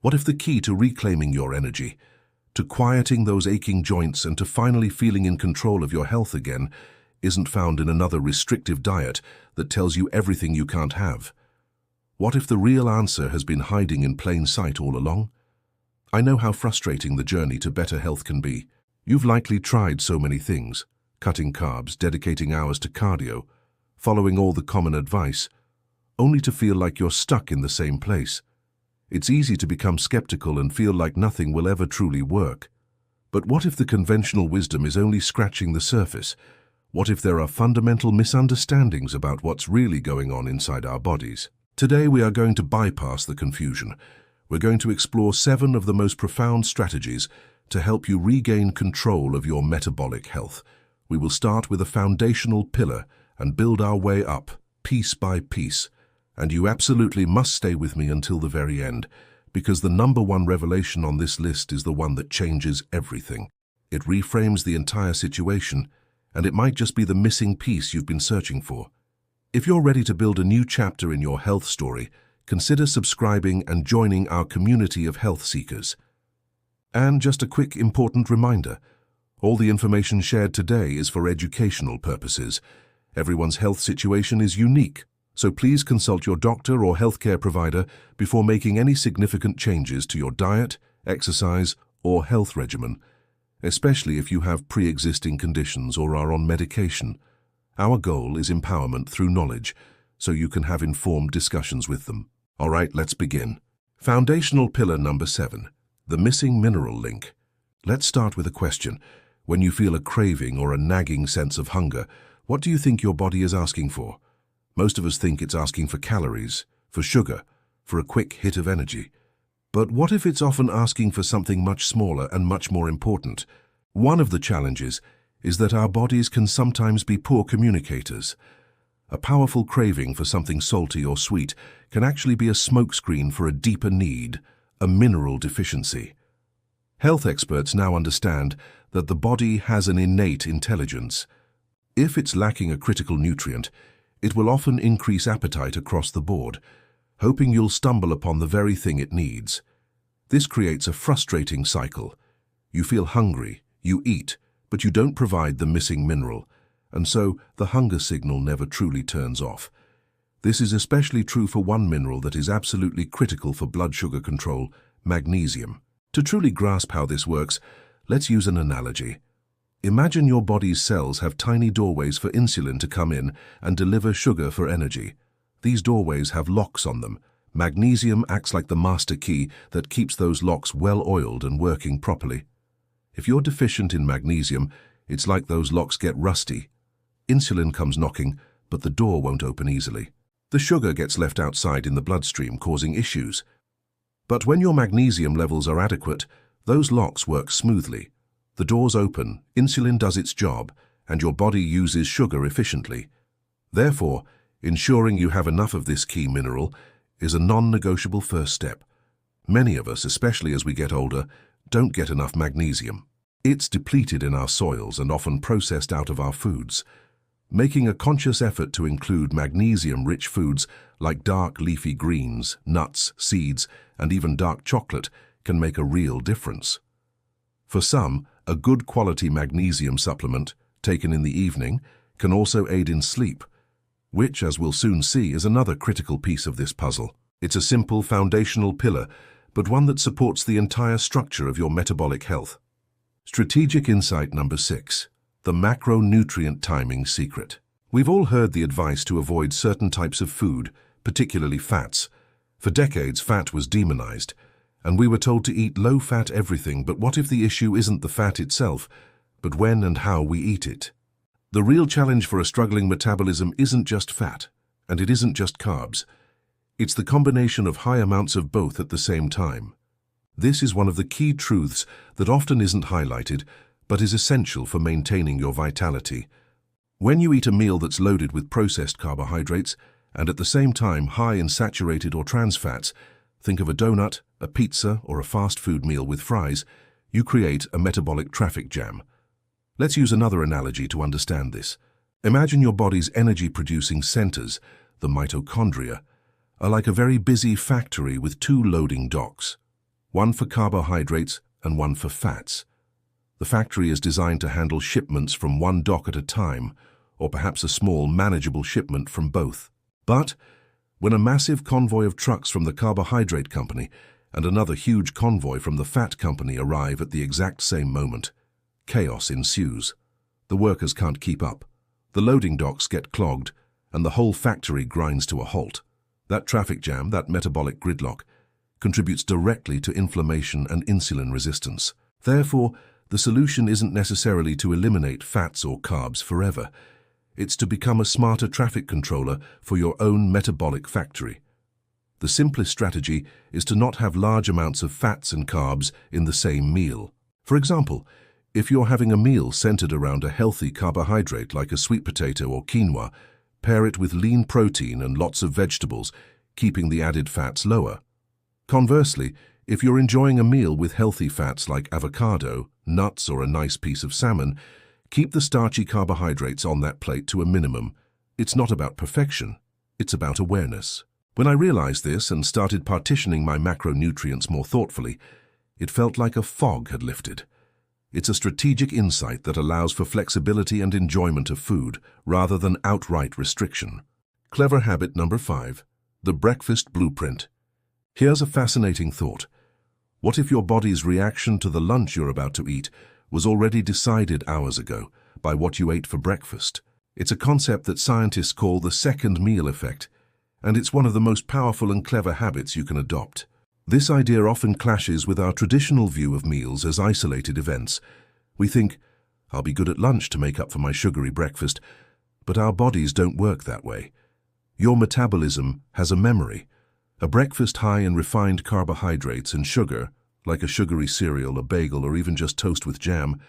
What if the key to reclaiming your energy, to quieting those aching joints and to finally feeling in control of your health again, isn't found in another restrictive diet that tells you everything you can't have? What if the real answer has been hiding in plain sight all along? I know how frustrating the journey to better health can be. You've likely tried so many things, cutting carbs, dedicating hours to cardio, following all the common advice, only to feel like you're stuck in the same place. It's easy to become skeptical and feel like nothing will ever truly work. But what if the conventional wisdom is only scratching the surface? What if there are fundamental misunderstandings about what's really going on inside our bodies? Today we are going to bypass the confusion. We're going to explore 7 of the most profound strategies to help you regain control of your metabolic health. We will start with a foundational pillar and build our way up, piece by piece. And you absolutely must stay with me until the very end, because the #1 revelation on this list is the one that changes everything. It reframes the entire situation, and it might just be the missing piece you've been searching for. If you're ready to build a new chapter in your health story, consider subscribing and joining our community of health seekers. And just a quick important reminder, all the information shared today is for educational purposes. Everyone's health situation is unique, so please consult your doctor or healthcare provider before making any significant changes to your diet, exercise, or health regimen, especially if you have pre-existing conditions or are on medication. Our goal is empowerment through knowledge, so you can have informed discussions with them. All right, let's begin. Foundational pillar #7, the missing mineral link. Let's start with a question. When you feel a craving or a nagging sense of hunger, what do you think your body is asking for? Most of us think it's asking for calories, for sugar, for a quick hit of energy. But what if it's often asking for something much smaller and much more important? One of the challenges is that our bodies can sometimes be poor communicators. A powerful craving for something salty or sweet can actually be a smokescreen for a deeper need, a mineral deficiency. Health experts now understand that the body has an innate intelligence. If it's lacking a critical nutrient, it will often increase appetite across the board, hoping you'll stumble upon the very thing it needs. This creates a frustrating cycle. You feel hungry, you eat, but you don't provide the missing mineral, and so the hunger signal never truly turns off. This is especially true for one mineral that is absolutely critical for blood sugar control, magnesium. To truly grasp how this works, let's use an analogy. Imagine your body's cells have tiny doorways for insulin to come in and deliver sugar for energy. These doorways have locks on them. Magnesium acts like the master key that keeps those locks well-oiled and working properly. If you're deficient in magnesium, it's like those locks get rusty. Insulin comes knocking, but the door won't open easily. The sugar gets left outside in the bloodstream, causing issues. But when your magnesium levels are adequate, those locks work smoothly. The doors open, insulin does its job, and your body uses sugar efficiently. Therefore, ensuring you have enough of this key mineral is a non-negotiable first step. Many of us, especially as we get older, don't get enough magnesium. It's depleted in our soils and often processed out of our foods. Making a conscious effort to include magnesium-rich foods like dark leafy greens, nuts, seeds, and even dark chocolate can make a real difference. For some, a good quality magnesium supplement, taken in the evening, can also aid in sleep, which, as we'll soon see, is another critical piece of this puzzle. It's a simple foundational pillar, but one that supports the entire structure of your metabolic health. Strategic insight #6, the macronutrient timing secret. We've all heard the advice to avoid certain types of food, particularly fats. For decades, fat was demonized, and we were told to eat low-fat everything. But what if the issue isn't the fat itself, but when and how we eat it? The real challenge for a struggling metabolism isn't just fat, and it isn't just carbs. It's the combination of high amounts of both at the same time. This is one of the key truths that often isn't highlighted, but is essential for maintaining your vitality. When you eat a meal that's loaded with processed carbohydrates, and at the same time high in saturated or trans fats, think of a donut, a pizza, or a fast food meal with fries, you create a metabolic traffic jam. Let's use another analogy to understand this. Imagine your body's energy-producing centers, the mitochondria, are like a very busy factory with 2 loading docks. one for carbohydrates and one for fats. The factory is designed to handle shipments from one dock at a time, or perhaps a small, manageable shipment from both. But when a massive convoy of trucks from the carbohydrate company and another huge convoy from the fat company arrive at the exact same moment, chaos ensues. The workers can't keep up. The loading docks get clogged, and the whole factory grinds to a halt. That traffic jam, that metabolic gridlock, contributes directly to inflammation and insulin resistance. Therefore, the solution isn't necessarily to eliminate fats or carbs forever. It's to become a smarter traffic controller for your own metabolic factory. The simplest strategy is to not have large amounts of fats and carbs in the same meal. For example, if you're having a meal centered around a healthy carbohydrate like a sweet potato or quinoa, pair it with lean protein and lots of vegetables, keeping the added fats lower. Conversely, if you're enjoying a meal with healthy fats like avocado, nuts, or a nice piece of salmon, keep the starchy carbohydrates on that plate to a minimum. It's not about perfection, it's about awareness. When I realized this and started partitioning my macronutrients more thoughtfully, it felt like a fog had lifted. It's a strategic insight that allows for flexibility and enjoyment of food, rather than outright restriction. Clever habit number 5, the breakfast blueprint. Here's a fascinating thought. What if your body's reaction to the lunch you're about to eat was already decided hours ago by what you ate for breakfast? It's a concept that scientists call the second meal effect, and it's one of the most powerful and clever habits you can adopt. This idea often clashes with our traditional view of meals as isolated events. We think, I'll be good at lunch to make up for my sugary breakfast, but our bodies don't work that way. Your metabolism has a memory. A breakfast high in refined carbohydrates and sugar, like a sugary cereal, a bagel, or even just toast with jam,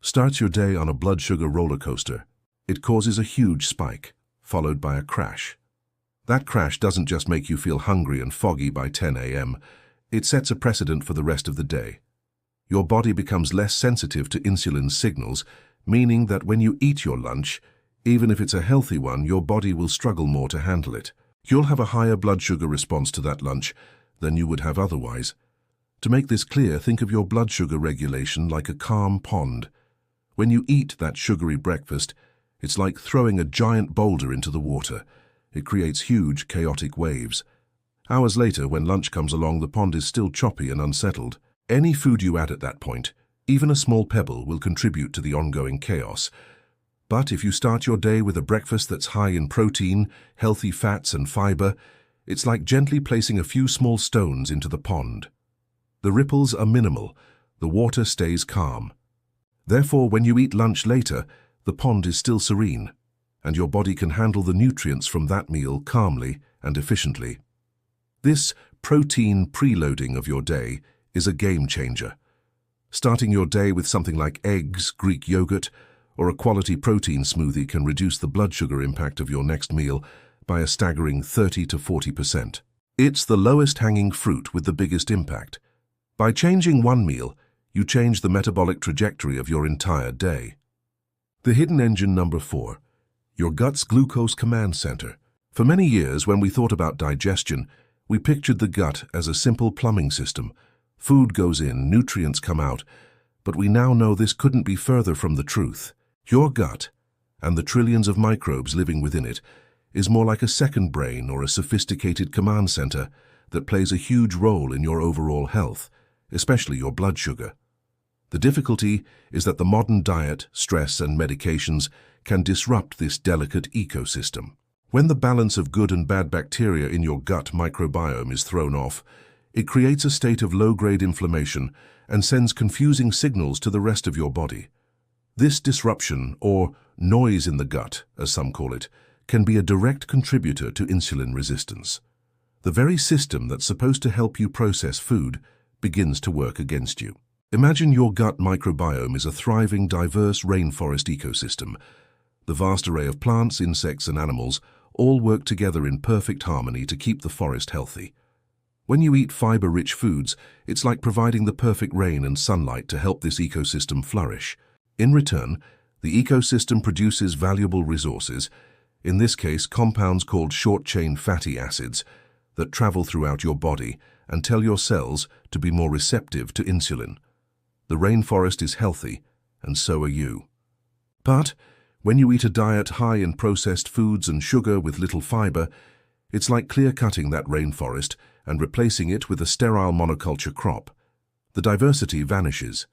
starts your day on a blood sugar roller coaster. It causes a huge spike, followed by a crash. That crash doesn't just make you feel hungry and foggy by 10 a.m., it sets a precedent for the rest of the day. Your body becomes less sensitive to insulin signals, meaning that when you eat your lunch, even if it's a healthy one, your body will struggle more to handle it. You'll have a higher blood sugar response to that lunch than you would have otherwise. To make this clear, think of your blood sugar regulation like a calm pond. When you eat that sugary breakfast, it's like throwing a giant boulder into the water. It creates huge, chaotic waves. Hours later, when lunch comes along, the pond is still choppy and unsettled. Any food you add at that point, even a small pebble, will contribute to the ongoing chaos. But if you start your day with a breakfast that's high in protein, healthy fats, and fiber, it's like gently placing a few small stones into the pond. The ripples are minimal, the water stays calm. Therefore, when you eat lunch later, the pond is still serene, and your body can handle the nutrients from that meal calmly and efficiently. This protein preloading of your day is a game changer. Starting your day with something like eggs, Greek yogurt, or a quality protein smoothie can reduce the blood sugar impact of your next meal by a staggering 30 to 40%. It's the lowest hanging fruit with the biggest impact. By changing one meal, you change the metabolic trajectory of your entire day. The hidden engine number 4, your gut's glucose command center. For many years, when we thought about digestion, we pictured the gut as a simple plumbing system. Food goes in, nutrients come out, but we now know this couldn't be further from the truth. Your gut, and the trillions of microbes living within it, is more like a second brain or a sophisticated command center that plays a huge role in your overall health, especially your blood sugar. The difficulty is that the modern diet, stress, and medications can disrupt this delicate ecosystem. When the balance of good and bad bacteria in your gut microbiome is thrown off, it creates a state of low-grade inflammation and sends confusing signals to the rest of your body. This disruption, or noise in the gut, as some call it, can be a direct contributor to insulin resistance. The very system that's supposed to help you process food begins to work against you. Imagine your gut microbiome is a thriving, diverse rainforest ecosystem. The vast array of plants, insects, and animals all work together in perfect harmony to keep the forest healthy. When you eat fiber-rich foods, it's like providing the perfect rain and sunlight to help this ecosystem flourish. In return, the ecosystem produces valuable resources, in this case compounds called short-chain fatty acids, that travel throughout your body and tell your cells to be more receptive to insulin. The rainforest is healthy, and so are you. But when you eat a diet high in processed foods and sugar with little fiber, it's like clear-cutting that rainforest and replacing it with a sterile monoculture crop. The diversity vanishes.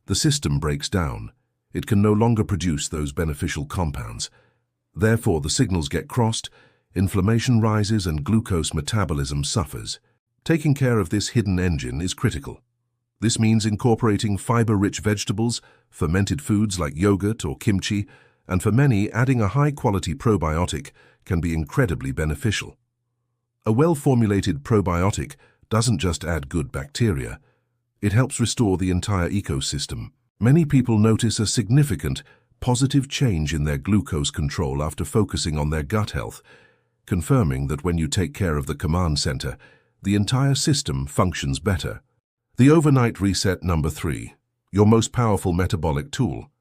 The system breaks down. It can no longer produce those beneficial compounds. Therefore, the signals get crossed, inflammation rises, and glucose metabolism suffers. Taking care of this hidden engine is critical. This means incorporating fiber-rich vegetables, fermented foods like yogurt or kimchi, and for many, adding a high-quality probiotic can be incredibly beneficial. A well-formulated probiotic doesn't just add good bacteria. It helps restore the entire ecosystem. Many people notice a significant, positive change in their glucose control after focusing on their gut health, confirming that when you take care of the command center, the entire system functions better. The overnight reset number 3, your most powerful metabolic tool.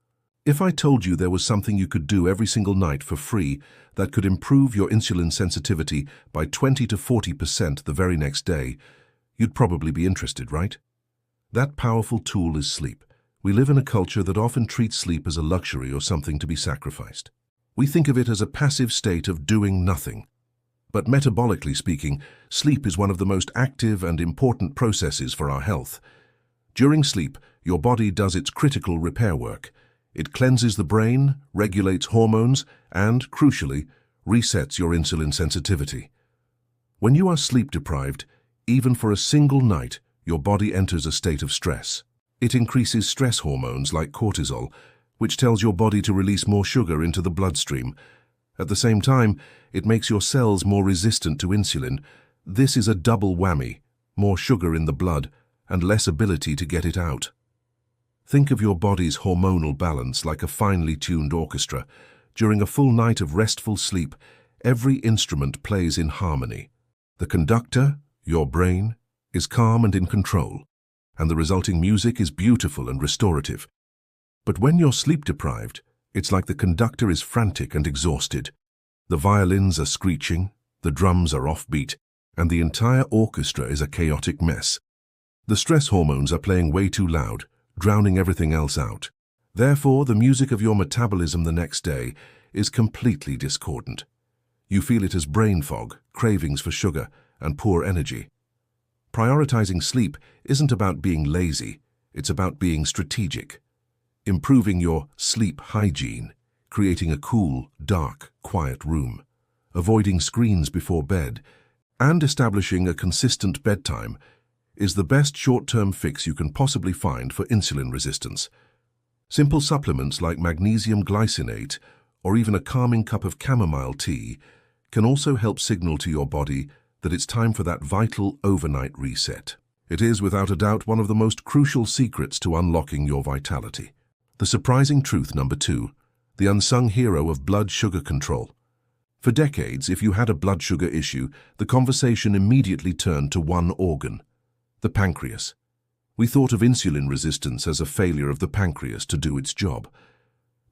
If I told you there was something you could do every single night for free that could improve your insulin sensitivity by 20 to 40% the very next day, you'd probably be interested, right? That powerful tool is sleep. We live in a culture that often treats sleep as a luxury or something to be sacrificed. We think of it as a passive state of doing nothing. But metabolically speaking, sleep is one of the most active and important processes for our health. During sleep, your body does its critical repair work. It cleanses the brain, regulates hormones, and, crucially, resets your insulin sensitivity. When you are sleep-deprived, even for a single night, your body enters a state of stress. It increases stress hormones like cortisol, which tells your body to release more sugar into the bloodstream. At the same time, it makes your cells more resistant to insulin. This is a double whammy: more sugar in the blood and less ability to get it out. Think of your body's hormonal balance like a finely tuned orchestra. During a full night of restful sleep, every instrument plays in harmony. The conductor, your brain, is calm and in control, and the resulting music is beautiful and restorative. But when you're sleep-deprived, it's like the conductor is frantic and exhausted. The violins are screeching, the drums are offbeat, and the entire orchestra is a chaotic mess. The stress hormones are playing way too loud, drowning everything else out. Therefore, the music of your metabolism the next day is completely discordant. You feel it as brain fog, cravings for sugar, and poor energy. Prioritizing sleep isn't about being lazy, it's about being strategic. Improving your sleep hygiene, creating a cool, dark, quiet room, avoiding screens before bed, and establishing a consistent bedtime is the best short-term fix you can possibly find for insulin resistance. Simple supplements like magnesium glycinate or even a calming cup of chamomile tea can also help signal to your body that it's time for that vital overnight reset. It is without a doubt one of the most crucial secrets to unlocking your vitality. The surprising truth number 2, the unsung hero of blood sugar control. For decades, if you had a blood sugar issue, the conversation immediately turned to one organ: the pancreas. We thought of insulin resistance as a failure of the pancreas to do its job.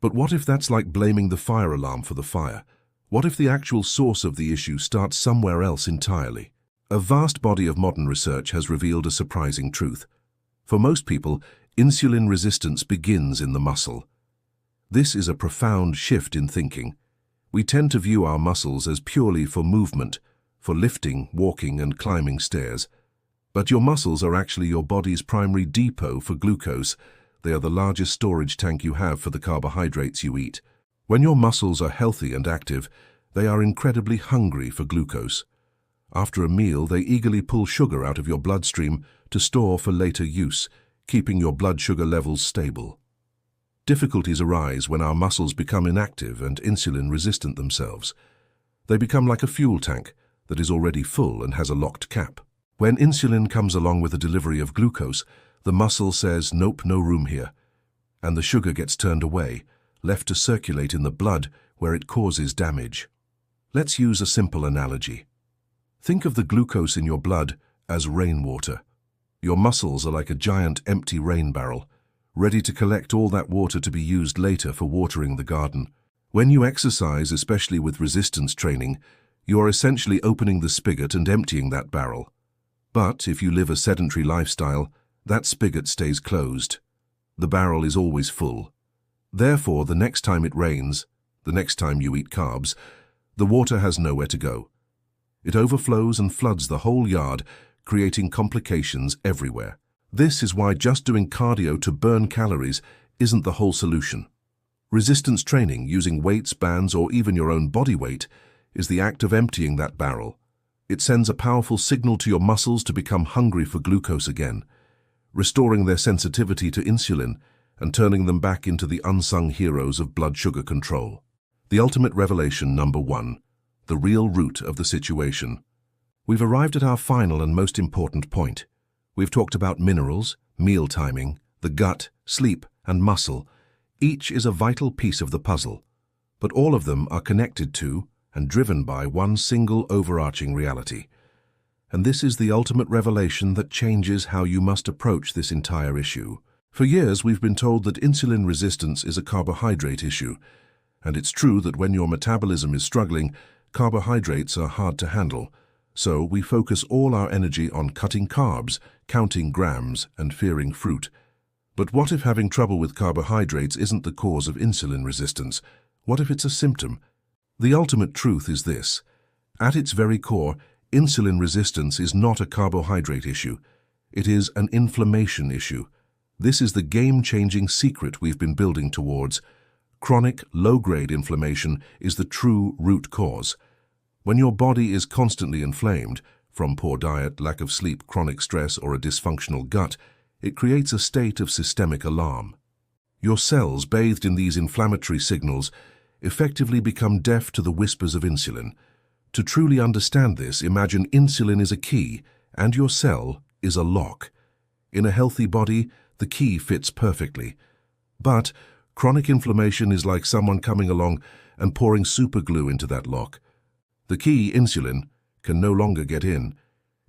But what if that's like blaming the fire alarm for the fire? What if the actual source of the issue starts somewhere else entirely? A vast body of modern research has revealed a surprising truth. For most people, insulin resistance begins in the muscle. This is a profound shift in thinking. We tend to view our muscles as purely for movement, for lifting, walking, and climbing stairs. But your muscles are actually your body's primary depot for glucose. They are the largest storage tank you have for the carbohydrates you eat. When your muscles are healthy and active, they are incredibly hungry for glucose. After a meal, they eagerly pull sugar out of your bloodstream to store for later use, keeping your blood sugar levels stable. Difficulties arise when our muscles become inactive and insulin-resistant themselves. They become like a fuel tank that is already full and has a locked cap. When insulin comes along with the delivery of glucose, the muscle says, "Nope, no room here," and the sugar gets turned away, left to circulate in the blood where it causes damage. Let's use a simple analogy. Think of the glucose in your blood as rainwater. Your muscles are like a giant empty rain barrel, ready to collect all that water to be used later for watering the garden. When you exercise, especially with resistance training, you are essentially opening the spigot and emptying that barrel. But if you live a sedentary lifestyle, that spigot stays closed. The barrel is always full. Therefore, the next time it rains, the next time you eat carbs, the water has nowhere to go. It overflows and floods the whole yard, creating complications everywhere. This is why just doing cardio to burn calories isn't the whole solution. Resistance training, using weights, bands, or even your own body weight, is the act of emptying that barrel. It sends a powerful signal to your muscles to become hungry for glucose again, restoring their sensitivity to insulin and turning them back into the unsung heroes of blood sugar control. The ultimate revelation number 1, the real root of the situation. We've arrived at our final and most important point. We've talked about minerals, meal timing, the gut, sleep, and muscle. Each is a vital piece of the puzzle, but all of them are connected to and driven by one single overarching reality. And this is the ultimate revelation that changes how you must approach this entire issue. For years, we've been told that insulin resistance is a carbohydrate issue, and it's true that when your metabolism is struggling, carbohydrates are hard to handle. So we focus all our energy on cutting carbs, counting grams, and fearing fruit. But what if having trouble with carbohydrates isn't the cause of insulin resistance? What if it's a symptom? The ultimate truth is this. At its very core, insulin resistance is not a carbohydrate issue. It is an inflammation issue. This is the game-changing secret we've been building towards. Chronic, low-grade inflammation is the true root cause. When your body is constantly inflamed, from poor diet, lack of sleep, chronic stress, or a dysfunctional gut, it creates a state of systemic alarm. Your cells, bathed in these inflammatory signals, effectively become deaf to the whispers of insulin. To truly understand this, imagine insulin is a key, and your cell is a lock. In a healthy body, the key fits perfectly. But chronic inflammation is like someone coming along and pouring superglue into that lock. The key, insulin, can no longer get in.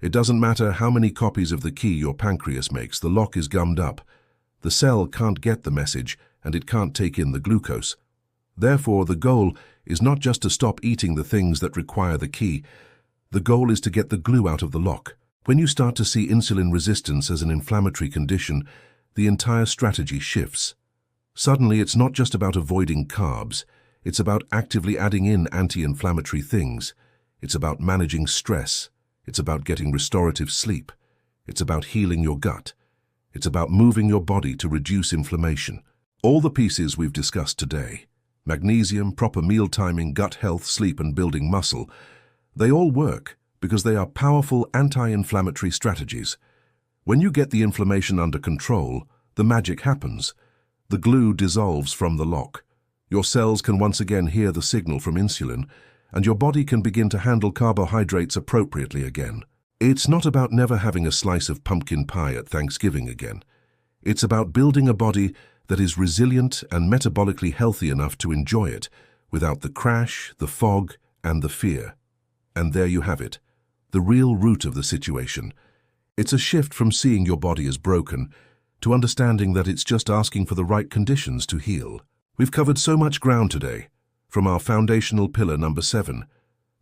It doesn't matter how many copies of the key your pancreas makes, the lock is gummed up. The cell can't get the message, and it can't take in the glucose. Therefore, the goal is not just to stop eating the things that require the key. The goal is to get the glue out of the lock. When you start to see insulin resistance as an inflammatory condition, the entire strategy shifts. Suddenly, it's not just about avoiding carbs. It's about actively adding in anti-inflammatory things. It's about managing stress. It's about getting restorative sleep. It's about healing your gut. It's about moving your body to reduce inflammation. All the pieces we've discussed today, magnesium, proper meal timing, gut health, sleep, and building muscle, they all work because they are powerful anti-inflammatory strategies. When you get the inflammation under control, the magic happens. The glue dissolves from the lock. Your cells can once again hear the signal from insulin, and your body can begin to handle carbohydrates appropriately again. It's not about never having a slice of pumpkin pie at Thanksgiving again. It's about building a body that is resilient and metabolically healthy enough to enjoy it without the crash, the fog, and the fear. And there you have it, the real root of the situation. It's a shift from seeing your body as broken to understanding that it's just asking for the right conditions to heal. We've covered so much ground today, from our foundational pillar number 7,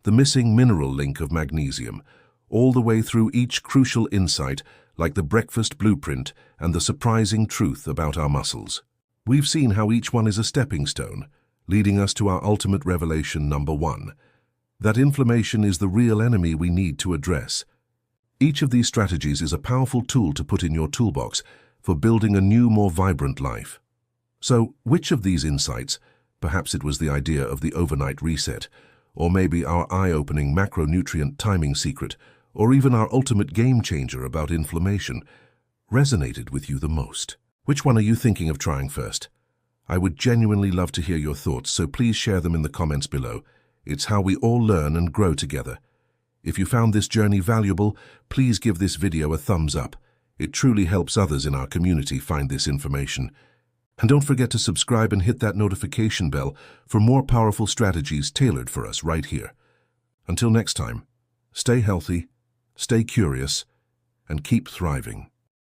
the missing mineral link of magnesium, all the way through each crucial insight like the breakfast blueprint and the surprising truth about our muscles. We've seen how each one is a stepping stone, leading us to our ultimate revelation number 1, that inflammation is the real enemy we need to address. Each of these strategies is a powerful tool to put in your toolbox for building a new, more vibrant life. So, which of these insights, perhaps it was the idea of the overnight reset, or maybe our eye-opening macronutrient timing secret, or even our ultimate game-changer about inflammation, resonated with you the most? Which one are you thinking of trying first? I would genuinely love to hear your thoughts, so please share them in the comments below. It's how we all learn and grow together. If you found this journey valuable, please give this video a thumbs up. It truly helps others in our community find this information. And don't forget to subscribe and hit that notification bell for more powerful strategies tailored for us right here. Until next time, stay healthy, stay curious, and keep thriving.